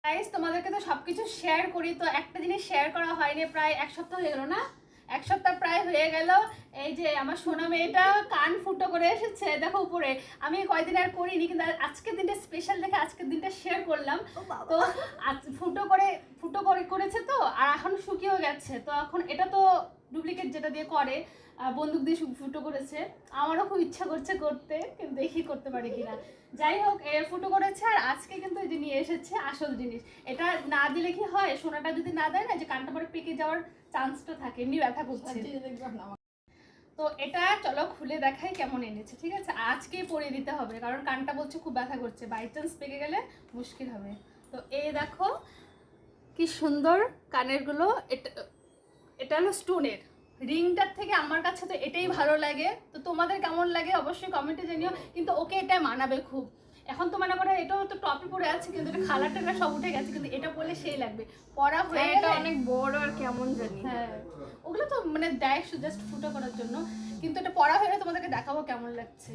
Guys তোমাদেরকে তো সবকিছু শেয়ার করি, তো একটা জিনিস শেয়ার করা হয়নি, প্রায় এক সপ্তাহ হয়ে গেল না, এক সপ্তাহ প্রায় হয়ে গেল। এই যে আমার সোনা মেয়েটা কান ফুটো করে এসেছে, দেখো উপরে। আমি কয়দিন আর করিনি, কিন্তু আজকের দিনটা স্পেশাল দেখে আজকের দিনটা শেয়ার করলাম। তো ফুটো করে করেছে তো, আর এখন শুকিয়েও গেছে। তো এখন এটা তো ডুপ্লিকেট যেটা দিয়ে করে, বন্দুক দিয়ে ফুটো করেছে। আমারও খুব ইচ্ছা করছে করতে, কিন্তু দেখি করতে পারি কিনা। যাই হোক, ফুটো করেছে। আর আজকে কিন্তু এই যে নিয়ে এসেছে আসল জিনিস। এটা না দিলে কি হয়, সোনাটা যদি না দেয় না, যে কানটা পরে পেকে যাওয়ার চান্সটা থাকে, এমনি ব্যথা করছে। তো এটা চলো খুলে দেখাই কেমন এনেছে, ঠিক আছে? আজকেই পরিয়ে দিতে হবে, কারণ কানটা বলছে খুব ব্যথা করছে, বাই চান্স পেকে গেলে মুশকিল হবে। তো এই দেখো কি সুন্দর কানেরগুলো। এটা এটা হলো স্টোনের। রিংটার থেকে আমার কাছে তো এটাই ভালো লাগে। তো তোমাদের কেমন লাগে অবশ্যই কমেন্টে জানিও। কিন্তু ওকে এটা মানাবে খুব। এখন তো মনে করো এটাও তো টপে পরে আছে, কিন্তু এটা খালার টালা সব উঠে গেছে, কিন্তু এটা পরলে সেই লাগবে। পরা হয়ে এটা অনেক বড় আর কেমন জানি। হ্যাঁ, ওগুলো তো মানে দেয় জাস্ট ফুটো করার জন্য, কিন্তু এটা পরা হয়ে তোমাদেরকে দেখাবো কেমন লাগছে।